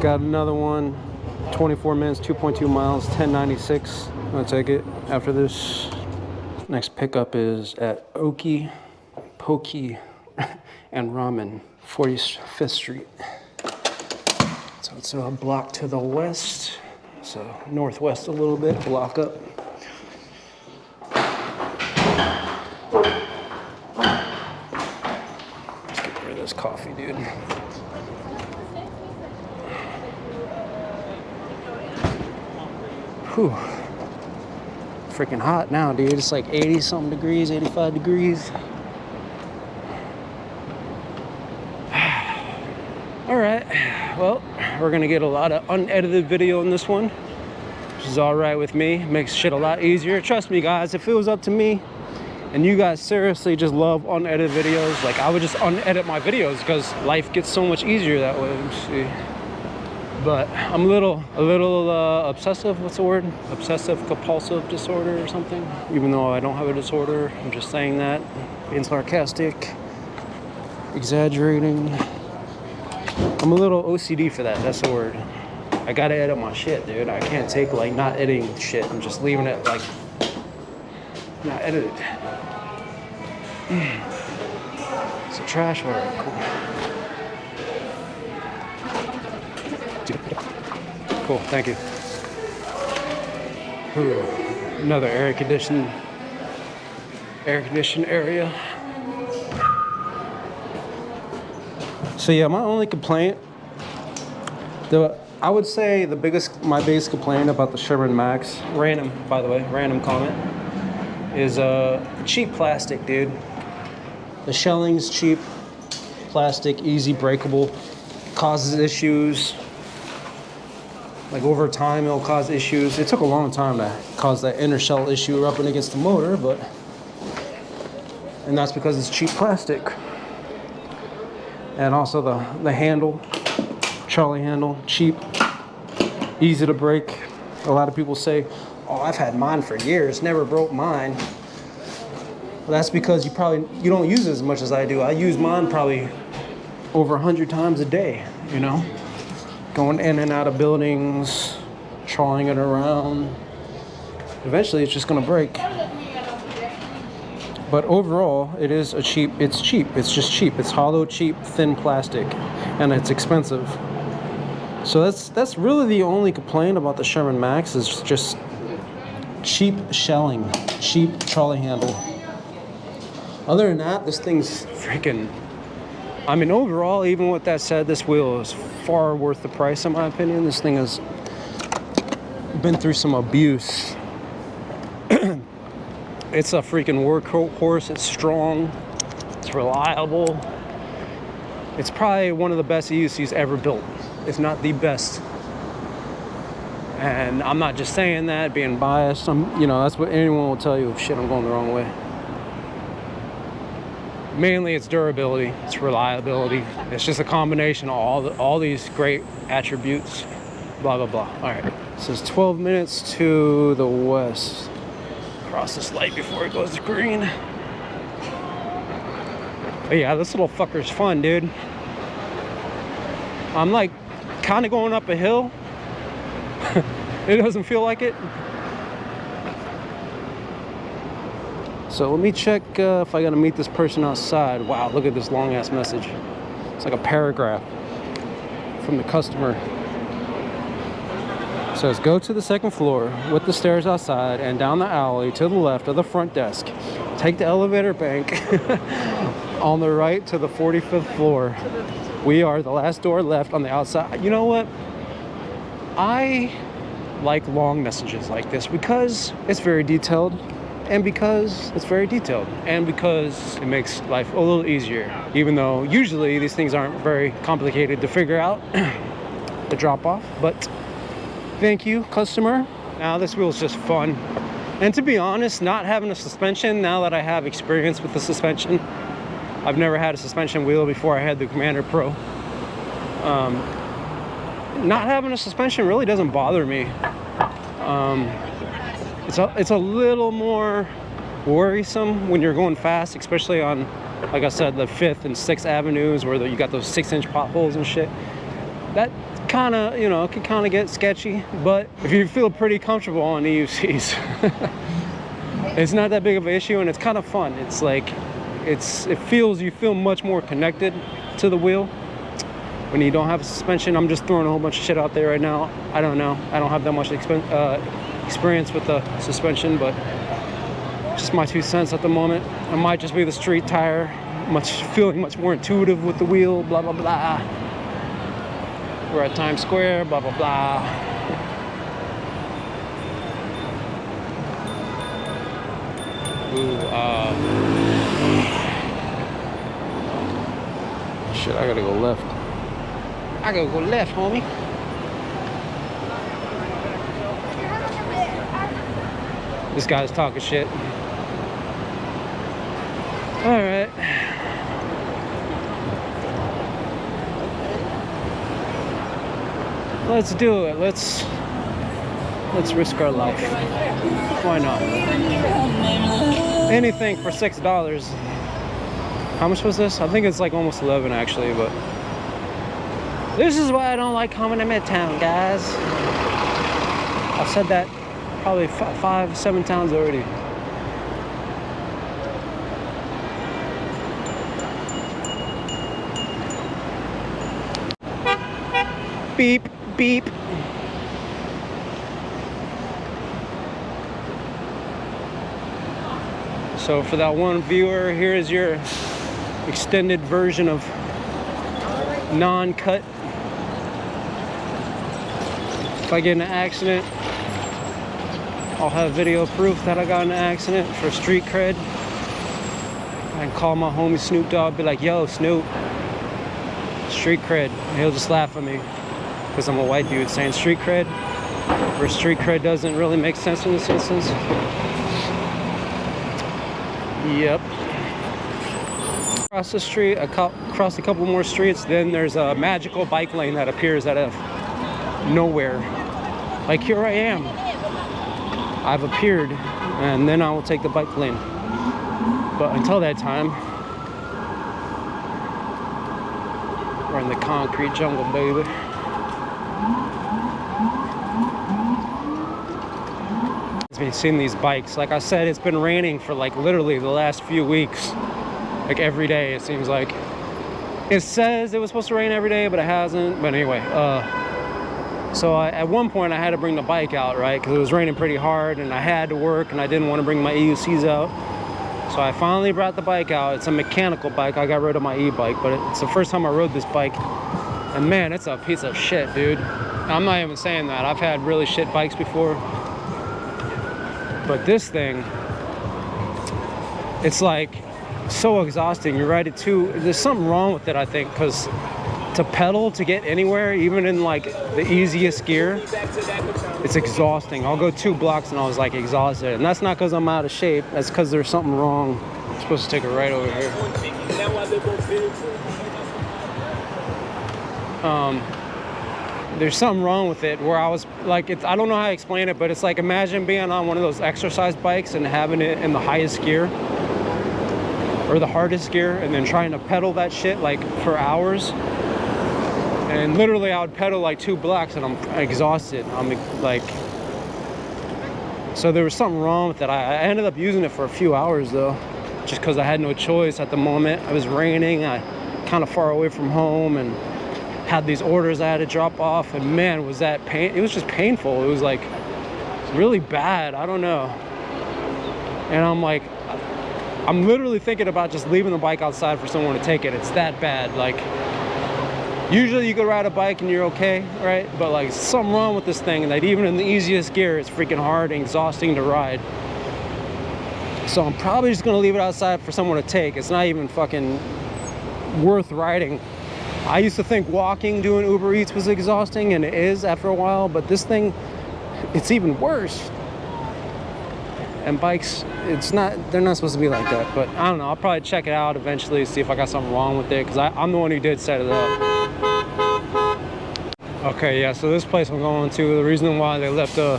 Got another one, 24 minutes, 2.2 miles, 1096. I'm gonna take it after this. Next pickup is at Oki, Poki, and Ramen, 45th Street. So it's a block to the west, so northwest a little bit, block up. Let's get rid of this coffee, dude. Whew. Freaking hot now, dude. It's like 80 something degrees, 85 degrees. All right, well, we're gonna get a lot of unedited video in this one, which is all right with me. Makes shit a lot easier. Trust me, guys, if it was up to me and you guys seriously just love unedited videos, like I would just unedit my videos because life gets so much easier that way. Let me see. But I'm a little obsessive, what's the word? Obsessive compulsive disorder or something. Even though I don't have a disorder, I'm just saying that, being sarcastic, exaggerating. I'm a little OCD for that, that's the word. I gotta edit my shit, dude. I can't take like not editing shit and just leaving it like not edited. It's a trash word, cool, thank you. Ooh, another air conditioned area. So yeah, my only complaint, I would say my biggest complaint about the Sherman Max, random comment, is cheap plastic, dude. The shelling's cheap plastic, easy breakable, causes issues. Like over time, it'll cause issues. It took a long time to cause that inner shell issue rubbing against the motor, and that's because it's cheap plastic. And also the handle, Charlie handle, cheap, easy to break. A lot of people say, oh, I've had mine for years, never broke mine. Well, that's because you don't use it as much as I do. I use mine probably over 100 times a day, you know? Going in and out of buildings, trawling it around. Eventually it's just gonna break. But overall, it's cheap. It's just cheap. It's hollow, cheap, thin plastic, and it's expensive. So that's really the only complaint about the Sherman Max is just cheap shelling, cheap trolley handle. Other than that, this thing's freaking, I mean, overall, even with that said, this wheel is far worth the price in my opinion. This thing has been through some abuse. It's a freaking workhorse. It's strong. It's reliable. It's probably one of the best EUCs ever built, if not the best. And I'm not just saying that, being biased. That's what anyone will tell you if shit I'm going the wrong way. Mainly it's durability, it's reliability. It's just a combination of all these great attributes, blah, blah, blah. All right, it says 12 minutes to the west. Cross this light before it goes green. But yeah, this little fucker's fun, dude. I'm like kind of going up a hill. It doesn't feel like it. So let me check if I gotta meet this person outside. Wow, look at this long ass message. It's like a paragraph from the customer. It says, go to the second floor with the stairs outside and down the alley to the left of the front desk. Take the elevator bank on the right to the 45th floor. We are the last door left on the outside. You know what? I like long messages like this because it's very detailed, and because it makes life a little easier. Even though usually these things aren't very complicated to figure out, to drop off, but thank you, customer. Now this wheel's just fun. And to be honest, not having a suspension, now that I have experience with the suspension, I've never had a suspension wheel before I had the Commander Pro. Not having a suspension really doesn't bother me. It's a little more worrisome when you're going fast, especially on, like I said, the 5th and 6th Avenues where you got those 6-inch potholes and shit. that kind of, you know, can kind of get sketchy. But if you feel pretty comfortable on EUCs, it's not that big of an issue, and it's kind of fun. It's like, you feel much more connected to the wheel when you don't have a suspension. I'm just throwing a whole bunch of shit out there right now. I don't know. I don't have that much experience with the suspension, but just my 2 cents at the moment. It might just be the street tire, feeling much more intuitive with the wheel, blah, blah, blah. We're at Times Square, blah, blah, blah. Ooh, shit, I gotta go left. I gotta go left, homie. This guy's talking shit. All right. Let's do it. Let's risk our life. Why not? Anything for $6. How much was this? I think it's like almost 11 actually, but this is why I don't like coming to Midtown, guys. I've said that probably 5-7 times already. Beep, beep. So for that one viewer, here is your extended version of non-cut. If I get in an accident, I'll have video proof that I got in an accident for street cred. I can call my homie Snoop Dogg, be like, yo, Snoop, street cred. And he'll just laugh at me because I'm a white dude saying street cred, where street cred doesn't really make sense in this instance. Yep. Across the street, across a couple more streets, then there's a magical bike lane that appears out of nowhere. Like, here I am. I've appeared, and then I will take the bike lane. But until that time, we're in the concrete jungle, baby. I've seen these bikes. Like I said, it's been raining for like literally the last few weeks. Like every day, it seems like. It says it was supposed to rain every day, but it hasn't. But anyway, so at one point I had to bring the bike out, right? Because it was raining pretty hard and I had to work and I didn't want to bring my EUCs out. So I finally brought the bike out. It's a mechanical bike. I got rid of my e-bike, but it's the first time I rode this bike. And man, it's a piece of shit, dude. I'm not even saying that. I've had really shit bikes before. But this thing, it's like so exhausting. You ride it too. There's something wrong with it, I think, because to pedal to get anywhere, even in like the easiest gear, it's exhausting. I'll go 2 blocks and I was like exhausted. And that's not because I'm out of shape. That's because there's something wrong. I'm supposed to take a right over here. There's something wrong with it where I was like, I don't know how to explain it, but it's like, imagine being on one of those exercise bikes and having it in the highest gear or the hardest gear and then trying to pedal that shit like for hours. And literally I would pedal like 2 blocks and I'm exhausted. I'm like, so there was something wrong with it. I ended up using it for a few hours though, just because I had no choice at the moment. It was raining, I kind of far away from home and had these orders I had to drop off, and man, was that pain. It was just painful. It was like really bad. I don't know. And I'm like, I'm literally thinking about just leaving the bike outside for someone to take it. It's that bad. Like, usually you could ride a bike and you're okay, right? But like, something wrong with this thing, that even in the easiest gear, it's freaking hard and exhausting to ride. So I'm probably just gonna leave it outside for someone to take. It's not even fucking worth riding. I used to think walking, doing Uber Eats was exhausting, and it is after a while, but this thing, it's even worse. And bikes, they're not supposed to be like that, but I don't know. I'll probably check it out eventually, see if I got something wrong with it, because I'm the one who did set it up. Okay, yeah, so this place I'm going to, the reason why they left a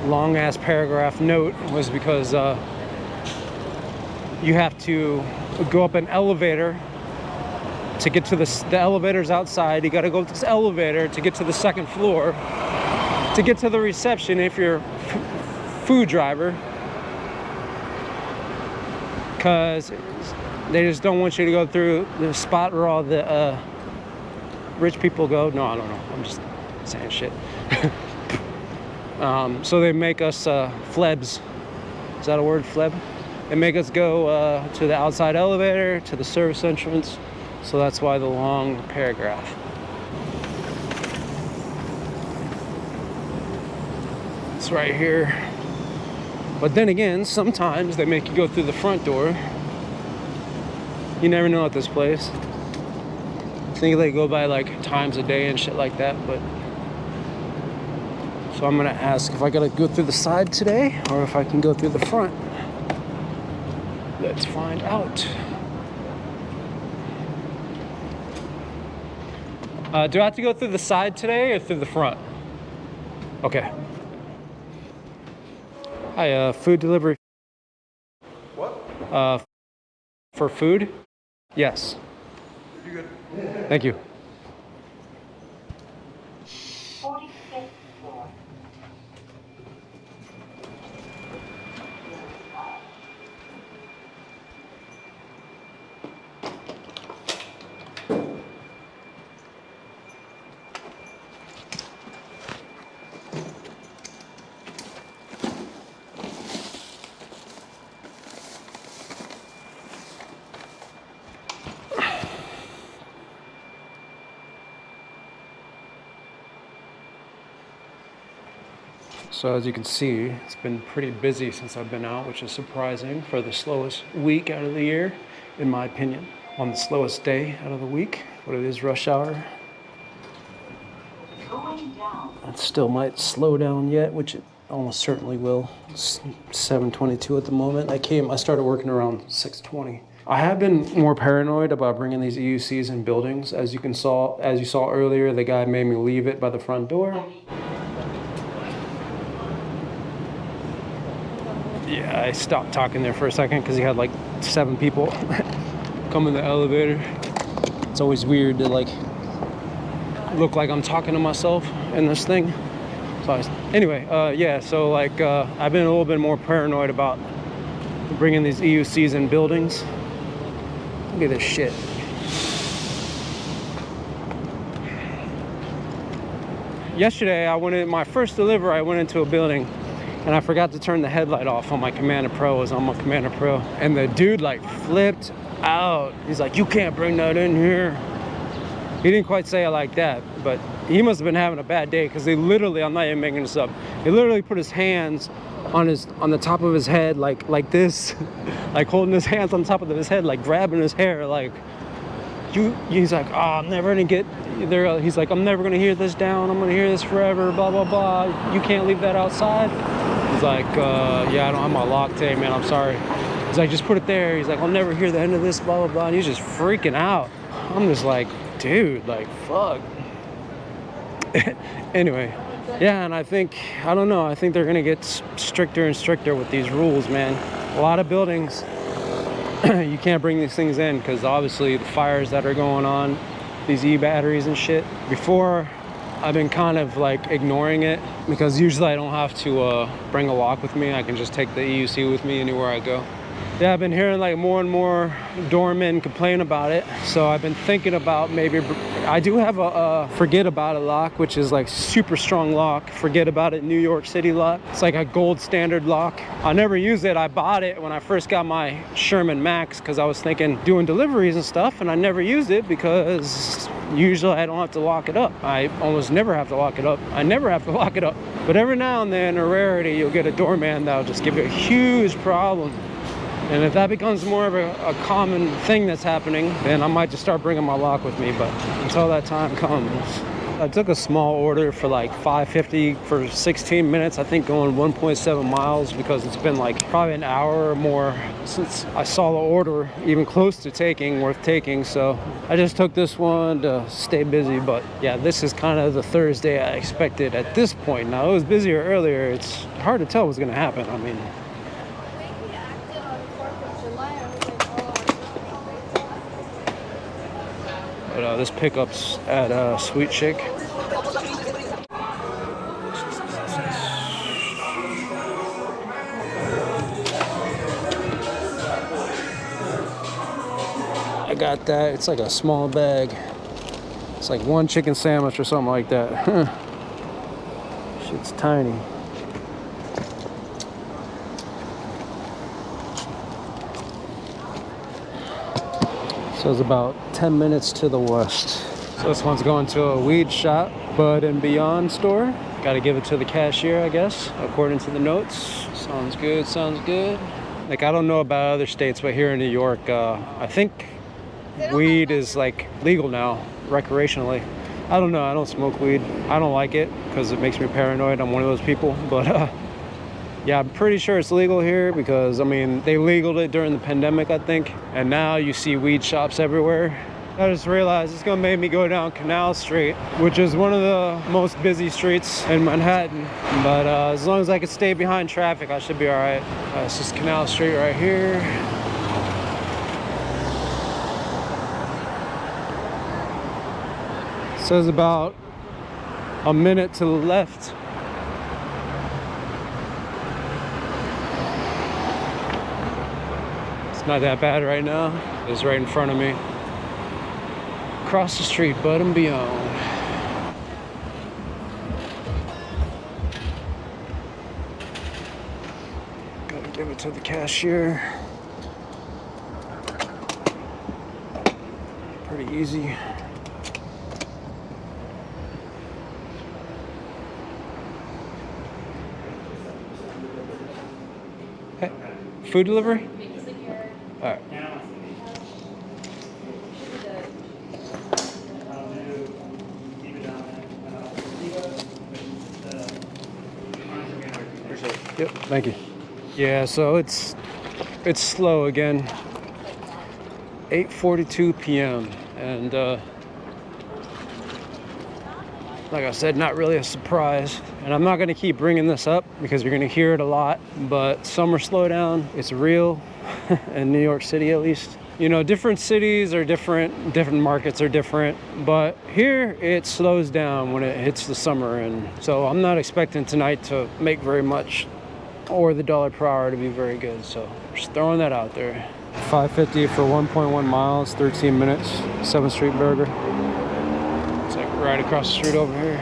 long ass paragraph note was because you have to go up an elevator to get to the elevator's outside. You got to go up this elevator to get to the second floor, to get to the reception if you're a food driver, because they just don't want you to go through the spot where all the rich people go. No, I don't know. I'm just saying shit. So they make us flebs. Is that a word, fleb? They make us go to the outside elevator, to the service entrance. So that's why the long paragraph. It's right here. But then again, sometimes they make you go through the front door. You never know at this place. I think they go by like times a day and shit like that, but so I'm gonna ask if I gotta go through the side today or if I can go through the front. Let's find out. Do I have to go through the side today or through the front? Okay. Hi, food delivery. What? For food? Yes. You good? Thank you. 46 floor. So as you can see, it's been pretty busy since I've been out, which is surprising for the slowest week out of the year, in my opinion. On the slowest day out of the week, but it is rush hour. It still might slow down yet, which it almost certainly will. It's 7:22 at the moment. I started working around 6:20. I have been more paranoid about bringing these EUCs in buildings. As you saw earlier, the guy made me leave it by the front door. Yeah, I stopped talking there for a second because he had like 7 people come in the elevator. It's always weird to like look like I'm talking to myself in this thing. So yeah, so like I've been a little bit more paranoid about bringing these EUCs in buildings. Look at this shit. Yesterday, my first delivery, I went into a building and I forgot to turn the headlight off on my Commander Pro. It was on my Commander Pro. And the dude like flipped out. He's like, you can't bring that in here. He didn't quite say it like that, but he must have been having a bad day because they literally, I'm not even making this up, he literally put his hands on the top of his head like this, like holding his hands on top of his head, like grabbing his hair, like, he's like, oh, I'm never gonna get there. He's like, I'm never gonna hear this down. I'm gonna hear this forever, blah, blah, blah. You can't leave that outside. He's like, yeah, I don't have my lock today, man. I'm sorry. He's like, just put it there. He's like, I'll never hear the end of this, blah, blah, blah. And he's just freaking out. I'm just like, dude, like, fuck. Anyway, yeah, and I don't know, I think they're gonna get stricter and stricter with these rules, man. A lot of buildings, you can't bring these things in because obviously the fires that are going on, these e-batteries and shit. Before, I've been kind of like ignoring it because usually I don't have to bring a lock with me. I can just take the EUC with me anywhere I go. Yeah, I've been hearing like more and more doormen complain about it. So I've been thinking about maybe, I do have a forget about it lock, which is like super strong lock. Forget about it New York City lock. It's like a gold standard lock. I never use it. I bought it when I first got my Sherman Max because I was thinking doing deliveries and stuff, and I never used it because usually I don't have to lock it up. I almost never have to lock it up. I never have to lock it up. But every now and then, a rarity, you'll get a doorman that'll just give you a huge problem. And if that becomes more of a common thing that's happening, then I might just start bringing my lock with me. But until that time comes, I took a small order for like $5.50 for 16 minutes, I think going 1.7 miles because it's been like probably an hour or more since I saw the order even close to worth taking. So I just took this one to stay busy. But yeah, this is kind of the Thursday I expected at this point. Now it was busier earlier. It's hard to tell what's going to happen. I mean, But this pickup's at Sweet Shake. I got that. It's like a small bag. It's like one chicken sandwich or something like that. Shit's tiny. So it's about 10 minutes to the west. So this one's going to a weed shop, Bud and Beyond store. Got to give it to the cashier, I guess, according to the notes. Sounds good, sounds good. Like, I don't know about other states, but here in New York, I think weed is like legal now, recreationally. I don't know, I don't smoke weed. I don't like it because it makes me paranoid. I'm one of those people, but yeah, I'm pretty sure it's legal here because, I mean, they legaled it during the pandemic, I think. And now you see weed shops everywhere. I just realized it's gonna make me go down Canal Street, which is one of the most busy streets in Manhattan. But as long as I can stay behind traffic, I should be all right. It's just Canal Street right here. It says about a minute to the left. It's not that bad right now. It's right in front of me. Across the street, Bud and Beyond. Gotta give it to the cashier. Pretty easy. Hey, food delivery? All right. Yep, thank you. Yeah, so it's slow again. 8:42 p.m. and like I said, not really a surprise. And I'm not gonna keep bringing this up because you're gonna hear it a lot, but summer slowdown, it's real in New York City at least. You know, different cities are different markets are different, but here it slows down when it hits the summer, and so I'm not expecting tonight to make very much or the dollar per hour to be very good, so just throwing that out there. $5.50 for 1.1 miles, 13 minutes, 7th Street Burger. It's like right across the street over here.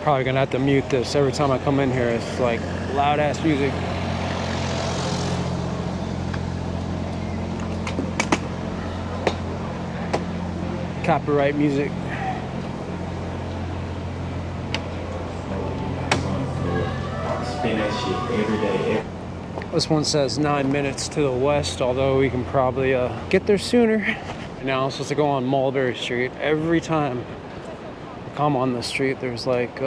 Probably gonna have to mute this every time I come in here. It's like loud ass music. Copyright music. Spin that shit every day. This one says 9 minutes to the west, although we can probably get there sooner. And now I'm supposed to go on Mulberry Street. Every time I come on this street, there's like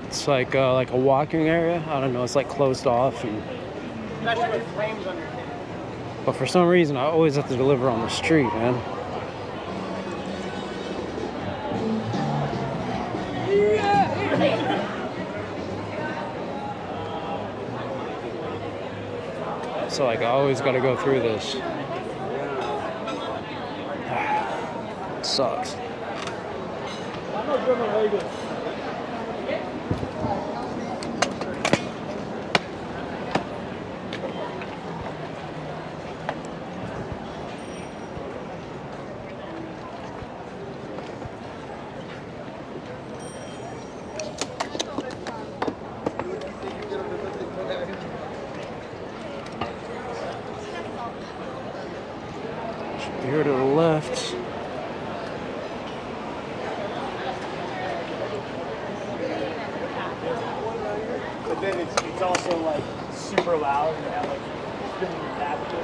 it's like a walking area. I don't know. It's like closed off, and but for some reason, I always have to deliver on the street, man. So like I always got to go through this. It sucks. Here to the left. But then it's also like super loud and you have like spinning your tapestry.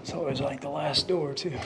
It's always like the last door too.